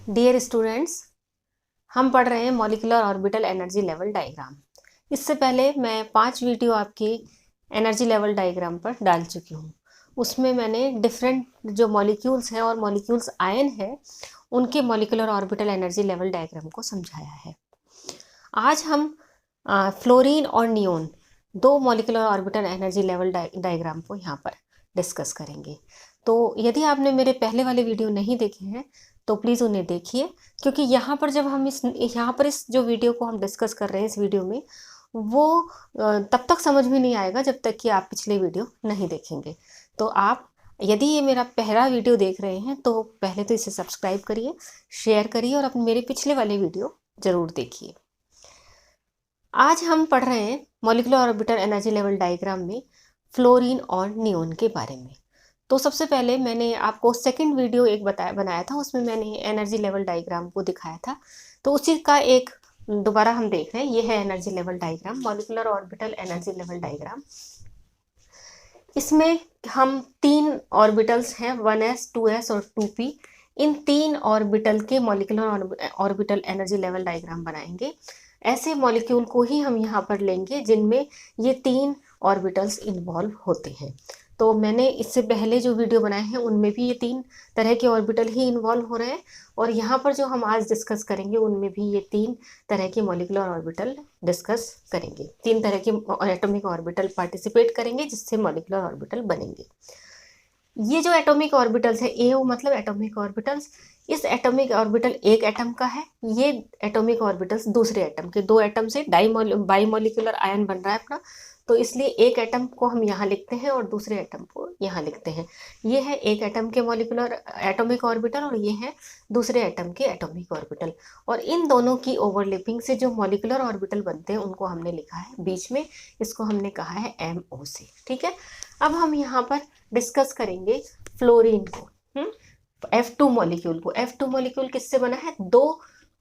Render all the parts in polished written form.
Dear students, हम पढ़ रहे हैं molecular orbital energy level diagram. इससे पहले मैं 5 वीडियो आपकी एनर्जी लेवल डायग्राम पर डाल चुकी हूँ। उसमें मैंने डिफरेंट जो मॉलिक्यूल्स हैं और मॉलिक्यूल्स आयन है उनके molecular orbital energy level diagram को समझाया है। आज हम फ्लोरीन और नियोन दो molecular orbital energy level diagram को यहाँ पर डिस्कस करेंगे। तो यदि आपने मेरे पहले वाले वीडियो नहीं देखे हैं तो प्लीज़ उन्हें देखिए, क्योंकि यहाँ पर जब हम इस जो वीडियो को हम डिस्कस कर रहे हैं इस वीडियो में, वो तब तक समझ में नहीं आएगा जब तक कि आप पिछले वीडियो नहीं देखेंगे। तो आप यदि ये मेरा पहला वीडियो देख रहे हैं तो पहले तो इसे सब्सक्राइब करिए, शेयर करिए और अपने मेरे पिछले वाले वीडियो ज़रूर देखिए। आज हम पढ़ रहे हैं molecular orbital energy level diagram में फ्लोरीन और नियोन के बारे में। तो सबसे पहले मैंने आपको सेकंड वीडियो एक बनाया था, उसमें मैंने एनर्जी लेवल डायग्राम को दिखाया था। तो उसी का एक दोबारा हम देख रहे हैं। ये है energy level diagram, molecular orbital energy level diagram. इसमें हम 3 ऑर्बिटल्स हैं, 1s 2s और 2p। इन 3 ऑर्बिटल के molecular orbital energy level diagram बनाएंगे। ऐसे मॉलिक्यूल को ही हम यहाँ पर लेंगे जिनमें ये 3 ऑर्बिटल्स इन्वॉल्व होते हैं। तो मैंने इससे पहले जो वीडियो बनाए हैं उनमें भी ये 3 तरह के ऑर्बिटल ही इन्वॉल्व हो रहे हैं, और यहाँ पर जो हम आज डिस्कस करेंगे उनमें भी ये 3 तरह के मॉलिक्यूलर ऑर्बिटल डिस्कस करेंगे। 3 तरह के एटॉमिक ऑर्बिटल पार्टिसिपेट करेंगे जिससे मॉलिक्यूलर ऑर्बिटल बनेंगे। ये जो एटॉमिक ऑर्बिटल्स है, एओ मतलब एटॉमिक ऑर्बिटल्स, इस एटॉमिक ऑर्बिटल एक एटम का है। ये एटॉमिक ऑर्बिटल्स दूसरे एटम के, 2 एटम से बाईमॉलिक्यूलर आयन बन रहा है अपना, तो इसलिए एक एटम को हम यहाँ लिखते हैं और दूसरे एटम को यहाँ लिखते हैं। ये है एक एटम के मॉलिक्यूलर एटॉमिक ऑर्बिटल और ये है दूसरे एटम के एटॉमिक ऑर्बिटल। और इन दोनों की ओवरलैपिंग से जो मॉलिक्यूलर ऑर्बिटल बनते हैं उनको हमने लिखा है बीच में, इसको हमने कहा है MOC। ठीक है, अब हम यहाँ पर डिस्कस करेंगे फ्लोरीन को, F2 मॉलिक्यूल को। F2 मॉलिक्यूल किससे बना है? 2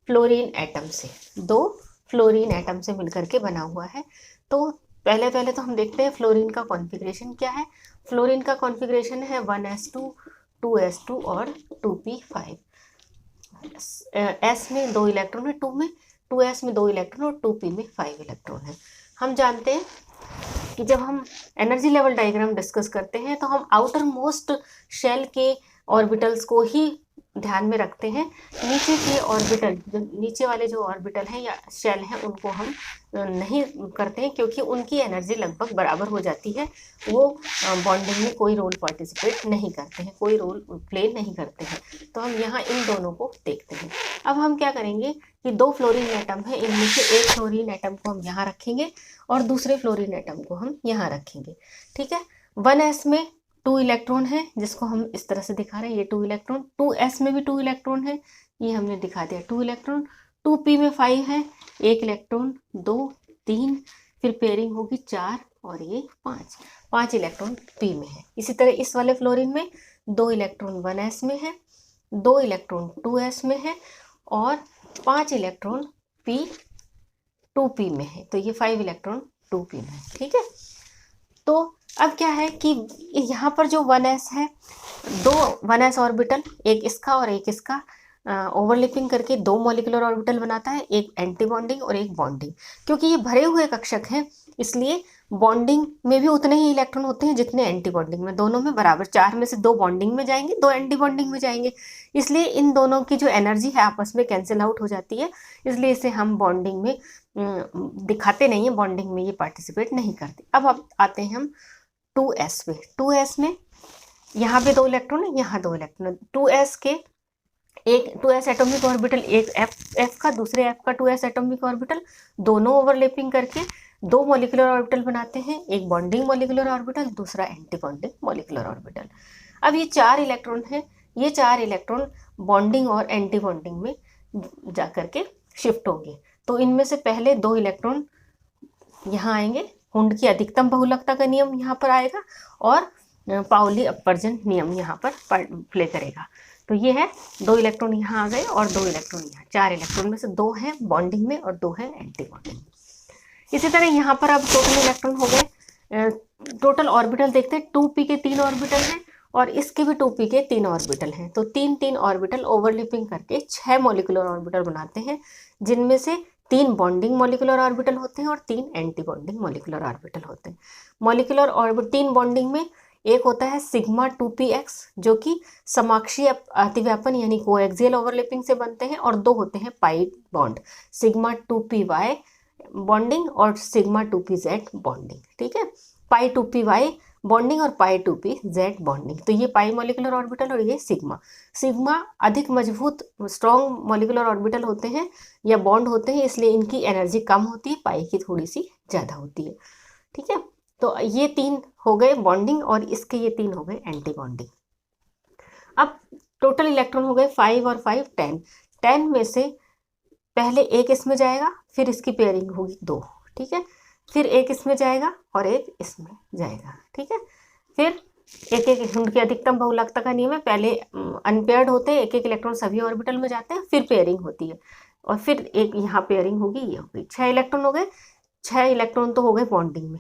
फ्लोरीन एटम से, 2 फ्लोरीन एटम से मिलकर के बना हुआ है। तो पहले तो हम देखते हैं फ्लोरीन का कॉन्फ़िगरेशन क्या है। फ्लोरीन का कॉन्फ़िगरेशन है 1s2 2s2 और 2p5। S में 2 इलेक्ट्रॉन है, 2 में 2s में 2 इलेक्ट्रॉन और 2p में 5 इलेक्ट्रॉन है। हम जानते हैं कि जब हम एनर्जी लेवल डायग्राम डिस्कस करते हैं तो हम आउटर मोस्ट शेल के ऑर्बिटल्स को ही ध्यान में रखते हैं। नीचे के ऑर्बिटल, जो नीचे वाले जो ऑर्बिटल हैं या शेल हैं, उनको हम नहीं करते हैं क्योंकि उनकी एनर्जी लगभग बराबर हो जाती है। वो बॉन्डिंग में कोई रोल पार्टिसिपेट नहीं करते हैं, कोई रोल प्ले नहीं करते हैं। तो हम यहाँ इन दोनों को देखते हैं। अब हम क्या करेंगे कि 2 फ्लोरीन एटम है, इनमें से एक फ्लोरीन एटम को हम यहाँ रखेंगे और दूसरे फ्लोरीन एटम को हम यहाँ रखेंगे। ठीक है, 1s में 2 इलेक्ट्रॉन है जिसको हम इस तरह से दिखा रहे हैं, ये 2 इलेक्ट्रॉन। 2s में भी 2 इलेक्ट्रॉन है, ये हमने दिखा दिया 2 इलेक्ट्रॉन। 2p में 5 है, 1 इलेक्ट्रॉन, 2 3, फिर पेयरिंग होगी 4 और ये 5 इलेक्ट्रॉन p में है। इसी तरह इस वाले फ्लोरीन में 2 इलेक्ट्रॉन 1s में है, 2 इलेक्ट्रॉन 2s में है और 5 इलेक्ट्रॉन p 2p में है। तो ये 5 इलेक्ट्रॉन 2p में है। ठीक है, तो अब क्या है कि यहाँ पर जो 1s है, 2 1s ऑर्बिटल, एक इसका और एक इसका ओवरलैपिंग करके 2 मॉलिक्यूलर ऑर्बिटल बनाता है, एक एंटी बॉन्डिंग और एक बॉन्डिंग। क्योंकि ये भरे हुए कक्षक हैं इसलिए बॉन्डिंग में भी उतने ही इलेक्ट्रॉन होते हैं जितने एंटी बॉन्डिंग में, दोनों में बराबर। 4 में से 2 बॉन्डिंग में जाएंगे, 2 एंटी बॉन्डिंग में जाएंगे, इसलिए इन दोनों की जो एनर्जी है आपस में कैंसिल आउट हो जाती है। इसलिए इसे हम बॉन्डिंग में दिखाते नहीं है, बॉन्डिंग में ये पार्टिसिपेट नहीं करते। अब आते हैं हम 2s पे। 2s में यहाँ पे 2 इलेक्ट्रॉन है, यहाँ 2 इलेक्ट्रॉन। 2s के एक 2s एटॉमिक ऑर्बिटल, एक f का, दूसरे f का 2s एटॉमिक ऑर्बिटल, दोनों ओवरलैपिंग करके 2 मॉलिक्यूलर ऑर्बिटल बनाते हैं, एक बॉन्डिंग मॉलिक्यूलर ऑर्बिटल, दूसरा एंटी बॉन्डिंग मॉलिक्यूलर ऑर्बिटल। अब ये 4 इलेक्ट्रॉन है, ये 4 इलेक्ट्रॉन बॉन्डिंग और एंटी बॉन्डिंग में जा करके शिफ्ट होंगे। तो इनमें से पहले 2 इलेक्ट्रॉन यहाँ आएंगे, हुंड की अधिकतम बहुलकता का नियम यहाँ पर आएगा और पाउली अपवर्जन नियम यहाँ पर प्ले करेगा। तो ये है 2 इलेक्ट्रॉन यहाँ आ गए और 2 इलेक्ट्रॉन यहाँ। 4 इलेक्ट्रॉन में से 2 हैं बॉन्डिंग में और 2 हैं एंटी बॉन्डिंग। इसी तरह यहाँ पर अब टोटल इलेक्ट्रॉन हो गए, टोटल ऑर्बिटल देखते हैं। 2p के 3 ऑर्बिटल हैं और इसके भी 2p के 3 ऑर्बिटल हैं। तो 3 ऑर्बिटल ओवरलैपिंग करके 6 मॉलिक्यूलर ऑर्बिटल बनाते हैं, जिनमें से 3 बॉन्डिंग मॉलिक्यूलर ऑर्बिटल होते हैं और 3 एंटी बॉन्डिंग मॉलिक्यूलर ऑर्बिटल होते हैं। मॉलिक्यूलर ऑर्बिटल 3 बॉन्डिंग में एक होता है सिग्मा 2px जो कि समाक्षीय अतिव्यापन यानी कोएक्सियल ओवरलैपिंग से बनते हैं, और 2 होते हैं pi bond, sigma 2py bonding और सिग्मा 2pz बॉन्डिंग। ठीक है, पाई 2py बॉन्डिंग और पाई 2pz बॉन्डिंग। तो ये पाई मॉलिक्यूलर ऑर्बिटल और ये सिग्मा अधिक मजबूत स्ट्रॉन्ग मॉलिक्यूलर ऑर्बिटल होते हैं या बॉन्ड होते हैं, इसलिए इनकी एनर्जी कम होती है, पाई की थोड़ी सी ज़्यादा होती है। ठीक है, तो ये 3 हो गए बॉन्डिंग और इसके ये 3 हो गए एंटी बॉन्डिंग। अब टोटल इलेक्ट्रॉन हो गए 5 और 5 10। 10 में से पहले एक इसमें जाएगा, फिर इसकी पेयरिंग होगी 2। ठीक है, फिर एक इसमें जाएगा और एक इसमें जाएगा। ठीक है, फिर एक एक उनकी अधिकतम बहुलकता का नियम है, पहले अनपेयर्ड होते हैं, एक एक इलेक्ट्रॉन सभी ऑर्बिटल में जाते हैं, फिर पेयरिंग होती है और फिर एक यहाँ पेयरिंग होगी, ये हो गई 6 इलेक्ट्रॉन हो गए। 6 इलेक्ट्रॉन तो हो गए बॉन्डिंग में,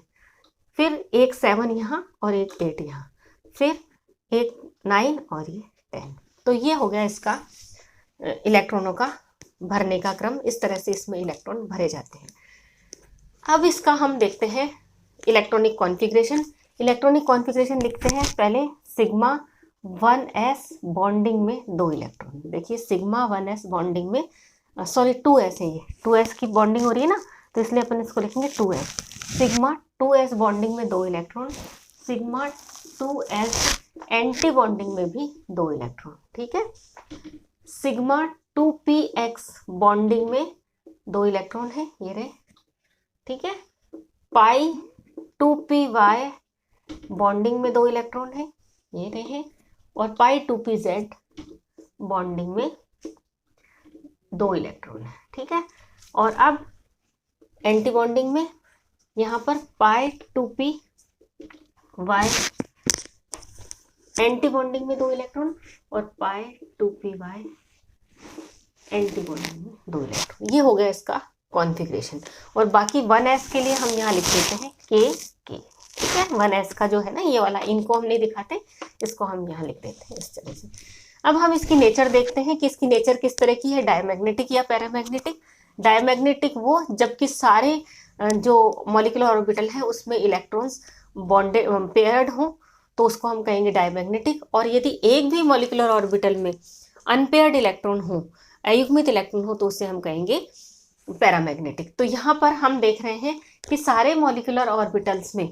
फिर एक 7 यहाँ और एक 8 यहाँ, फिर एक 9 और ये 10। तो ये हो गया इसका इलेक्ट्रॉनों का भरने का क्रम। इस तरह से इसमें इलेक्ट्रॉन भरे जाते हैं। अब इसका हम देखते हैं इलेक्ट्रॉनिक कॉन्फ़िगरेशन। इलेक्ट्रॉनिक कॉन्फ़िगरेशन लिखते हैं पहले सिग्मा 1s बॉन्डिंग में 2 इलेक्ट्रॉन। देखिए सिग्मा 1s बॉन्डिंग में 2s है, ये 2s की बॉन्डिंग हो रही है ना, तो इसलिए अपन इसको लिखेंगे 2s। सिग्मा 2s बॉन्डिंग में 2 electron, sigma 2s anti bonding में भी 2 इलेक्ट्रॉन। ठीक है, सिग्मा 2px बॉन्डिंग में 2 इलेक्ट्रॉन है, ये रहे। ठीक है, पाई 2py बॉन्डिंग में 2 इलेक्ट्रॉन है, ये रहे, और पाई 2pz बॉन्डिंग में 2 इलेक्ट्रॉन है। ठीक है, और अब एंटी बॉन्डिंग में यहाँ पर पाई 2py एंटी बॉन्डिंग में 2 इलेक्ट्रॉन और पाई 2py एंटी बॉन्डिंग में 2 इलेक्ट्रॉन। ये हो गया इसका कॉन्फ़िगरेशन। और बाकी 1s के लिए हम यहाँ लिख देते हैं के। ठीक है, 1s का जो है ना ये वाला, इनको हम नहीं दिखाते, इसको हम यहाँ लिख देते हैं इस तरह से। अब हम इसकी नेचर देखते हैं कि इसकी नेचर किस तरह की है, डायमैग्नेटिक या पैरामैग्नेटिक। डायमैग्नेटिक वो जबकि सारे जो मॉलिक्यूलर ऑर्बिटल है उसमें इलेक्ट्रॉन्स बॉन्डेड पेयर्ड हों तो उसको हम कहेंगे डायमैग्नेटिक, और यदि एक भी मॉलिक्यूलर ऑर्बिटल में अनपेयर्ड इलेक्ट्रॉन हो, अयुग्मित इलेक्ट्रॉन हो, तो उसे हम कहेंगे पैरामैग्नेटिक। तो यहाँ पर हम देख रहे हैं कि सारे मॉलिक्यूलर ऑर्बिटल्स में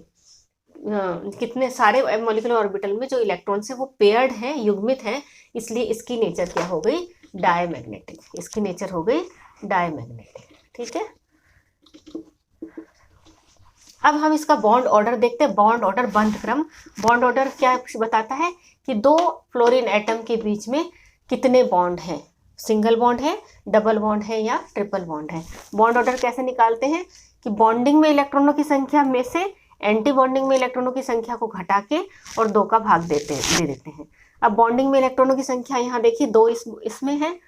कितने सारे मॉलिक्यूलर ऑर्बिटल में जो इलेक्ट्रॉन्स है वो पेयर्ड हैं, युग्मित हैं, इसलिए इसकी नेचर क्या हो गई, डायमैग्नेटिक। इसकी नेचर हो गई डायमैग्नेटिक। ठीक है, अब हम इसका बॉन्ड ऑर्डर देखते हैं। बॉन्ड ऑर्डर बंध क्रम। बॉन्ड ऑर्डर क्या बताता है कि 2 फ्लोरीन एटम के बीच में कितने बॉन्ड हैं, सिंगल बॉन्ड है, डबल बॉन्ड है या ट्रिपल बॉन्ड है। बॉन्ड ऑर्डर कैसे निकालते हैं कि बॉन्डिंग में इलेक्ट्रॉनों की संख्या में से एंटी बॉन्डिंग में इलेक्ट्रॉनों की संख्या को घटा के और 2 का भाग दे देते हैं। अब बॉन्डिंग में इलेक्ट्रॉनों की संख्या यहाँ देखिए 2 इसमें है,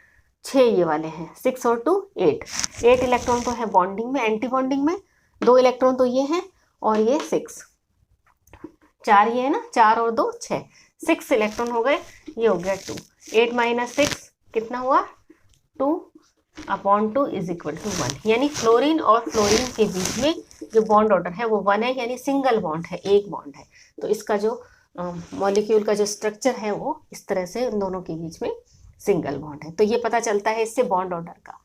6 ये वाले हैं, 6 और 2 8 इलेक्ट्रॉन तो है बॉन्डिंग में। एंटी बॉन्डिंग में 2 इलेक्ट्रॉन तो ये हैं और ये 6, 4 ये है ना, 4 और 2 6, 6 इलेक्ट्रॉन हो गए, ये हो गया 2। 8 - 6 कितना हुआ, 2/2 = 1। यानी फ्लोरीन और फ्लोरीन के बीच में जो बॉन्ड ऑर्डर है वो 1 है, यानी सिंगल बॉन्ड है, एक बॉन्ड है। तो इसका जो मॉलिक्यूल का जो स्ट्रक्चर है वो इस तरह से उन दोनों के बीच में सिंगल बॉन्ड है। तो ये पता चलता है इससे बॉन्ड ऑर्डर का।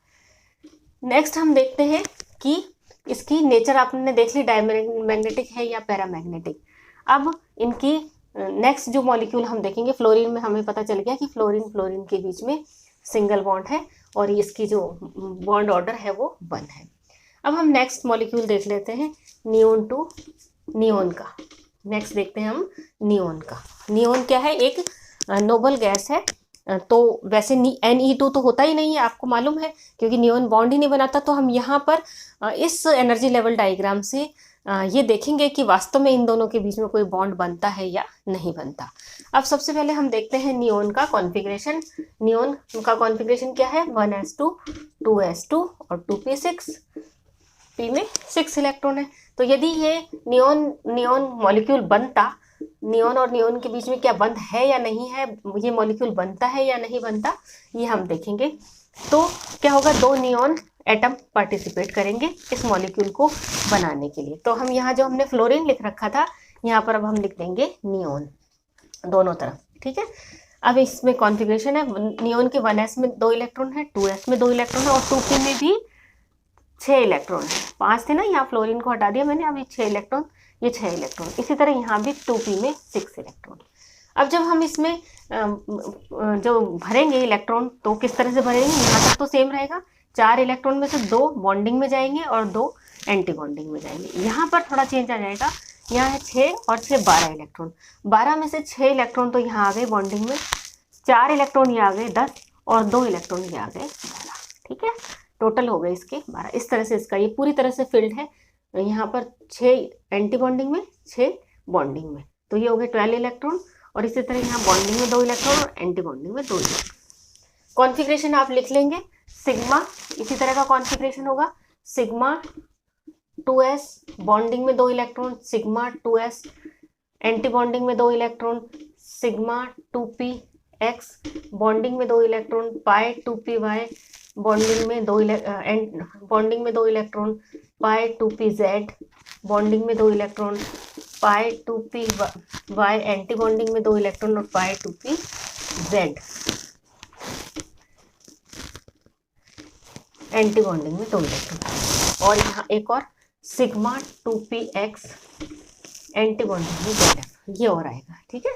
नेक्स्ट हम देखते हैं कि इसकी नेचर आपने देख ली, डायमैग्नेटिक है या पैरामैग्नेटिक। अब इनकी नेक्स्ट जो मॉलिक्यूल हम देखेंगे, फ्लोरीन में हमें पता चल गया कि फ्लोरीन के बीच में सिंगल बॉन्ड है और इसकी जो बॉन्ड ऑर्डर है वो 1 है। अब हम नेक्स्ट मॉलिक्यूल देख लेते हैं, नियोन टू नियोन का। नेक्स्ट देखते हैं हम नियोन का। नियोन क्या है, एक नोबल गैस है। तो वैसे Ne2 तो होता ही नहीं है, आपको मालूम है, क्योंकि नियोन बॉन्ड ही नहीं बनाता। तो हम यहाँ पर इस एनर्जी लेवल डायग्राम से ये देखेंगे कि वास्तव में इन दोनों के बीच में कोई बॉन्ड बनता है या नहीं बनता। अब सबसे पहले हम देखते हैं नियोन का कॉन्फ़िगरेशन। नियोन का कॉन्फ़िगरेशन क्या है, 1s2 2s2 और 2p6, p में 6 इलेक्ट्रॉन है। तो यदि ये नियोन मॉलिक्यूल बनता नियोन और नियोन के बीच में क्या बंध है या नहीं है, ये मॉलिक्यूल बनता है या नहीं बनता, ये हम देखेंगे। तो क्या होगा, दो नियोन एटम पार्टिसिपेट करेंगे इस मॉलिक्यूल को बनाने के लिए। तो हम यहाँ जो हमने फ्लोरीन लिख रखा था, यहाँ पर अब हम लिख देंगे नियोन दोनों तरफ, ठीक है। अब इसमें कॉन्फ़िगरेशन है, नियोन के 1s में 2 इलेक्ट्रॉन है, 2s में 2 इलेक्ट्रॉन है और 2p में भी 6 इलेक्ट्रॉन है। 5 थे ना, यहाँ फ्लोरीन को हटा दिया मैंने, अभी 6 इलेक्ट्रॉन, ये 6 इलेक्ट्रॉन। इसी तरह यहाँ भी 2p में 6 इलेक्ट्रॉन। अब जब हम इसमें जो भरेंगे इलेक्ट्रॉन, तो किस तरह से भरेंगे, यहाँ तक तो सेम रहेगा, 4 इलेक्ट्रॉन में से 2 बॉन्डिंग में जाएंगे और 2 एंटी बॉन्डिंग में जाएंगे। यहाँ पर थोड़ा चेंज आ जाएगा, यहाँ है 6 और 6 12 इलेक्ट्रॉन, 12 में से 6 इलेक्ट्रॉन तो यहाँ आ गए बॉन्डिंग में, 4 इलेक्ट्रॉन ये आ गए 10 और 2 इलेक्ट्रॉन ये आ गए 12, ठीक है। टोटल हो गए इसके 12। इस तरह से इसका ये पूरी तरह से फिल्ड है। यहाँ पर 6 एंटी बॉन्डिंग में, 6 बॉन्डिंग में, तो ये हो गए 12 इलेक्ट्रॉन। और इसी तरह यहाँ बॉन्डिंग में 2 इलेक्ट्रॉन और एंटी बॉन्डिंग में 2 इलेक्ट्रॉन। कॉन्फ़िगरेशन आप लिख लेंगे, सिग्मा इसी तरह का कॉन्फ़िगरेशन होगा, सिग्मा 2s बॉन्डिंग में 2 electron, sigma 2s anti bonding में 2 इलेक्ट्रॉन, सिग्मा 2px बॉन्डिंग में 2 इलेक्ट्रॉन, पाई 2py बॉन्डिंग में 2 इलेक्ट्रॉन, पाई 2pz बॉन्डिंग में 2 इलेक्ट्रॉन, पाई 2py एंटी बॉन्डिंग में 2 इलेक्ट्रॉन और पाई 2pz एंटी बॉन्डिंग में 2 इलेक्ट्रॉन। और यहाँ एक और सिग्मा 2px एंटी बॉन्डिंग में 2 इलेक्ट्रॉन, ये और आएगा, ठीक है।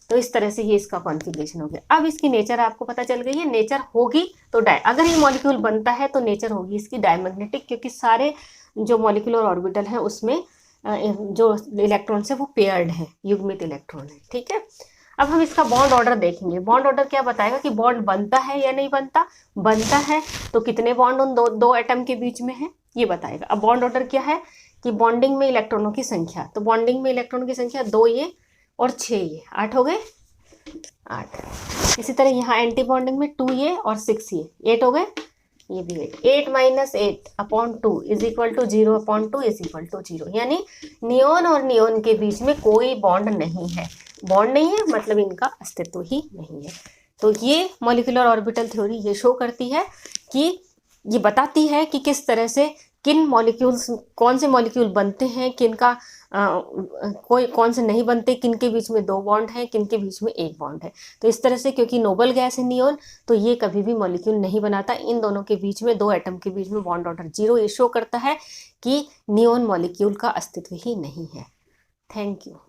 तो इस तरह से ये इसका कॉन्फ़िगरेशन हो गया। अब इसकी नेचर आपको पता चल गई है, नेचर होगी तो अगर ये मॉलिक्यूल बनता है तो नेचर होगी इसकी डायमैग्नेटिक, क्योंकि सारे जो मॉलिक्यूलर ऑर्बिटल है उसमें जो इलेक्ट्रॉन्स है वो पेयर्ड है, युग्मित इलेक्ट्रॉन है, ठीक है। अब हम इसका बॉन्ड ऑर्डर देखेंगे। बॉन्ड ऑर्डर क्या बताएगा कि बॉन्ड बनता है या नहीं बनता, बनता है तो कितने बॉन्ड उन दो एटम के बीच में है, ये बताएगा। अब बॉन्ड ऑर्डर क्या है कि बॉन्डिंग में इलेक्ट्रॉनों की संख्या, तो बॉन्डिंग में इलेक्ट्रॉनों की संख्या 2 ये और 6 ये, 8 हो गए, 8। इसी तरह यहाँ एंटी बॉन्डिंग में 2 ये और 6 ये, 8 हो गए, ये भी 8। 8 - 8 upon 2 is equal to 0 upon 2 is equal to 0, यानी नियोन और नियोन के बीच में कोई बॉन्ड नहीं है। बॉन्ड नहीं है मतलब इनका अस्तित्व ही नहीं है। तो ये मॉलिक्यूलर ऑर्बिटल थ्योरी ये शो करती है कि ये बताती है कि किस तरह से किन मॉलिक्यूल्स, कौन से मॉलिक्यूल बनते हैं, किन का कोई कौन से नहीं बनते, किन के बीच में 2 बॉन्ड हैं, किन के बीच में 1 बॉन्ड है। तो इस तरह से, क्योंकि नोबल गैस है नियोन, तो ये कभी भी मॉलिक्यूल नहीं बनाता। इन दोनों के बीच में, 2 एटम के बीच में बॉन्ड ऑर्डर 0 ये शो करता है कि नियोन मॉलिक्यूल का अस्तित्व ही नहीं है। Thank you.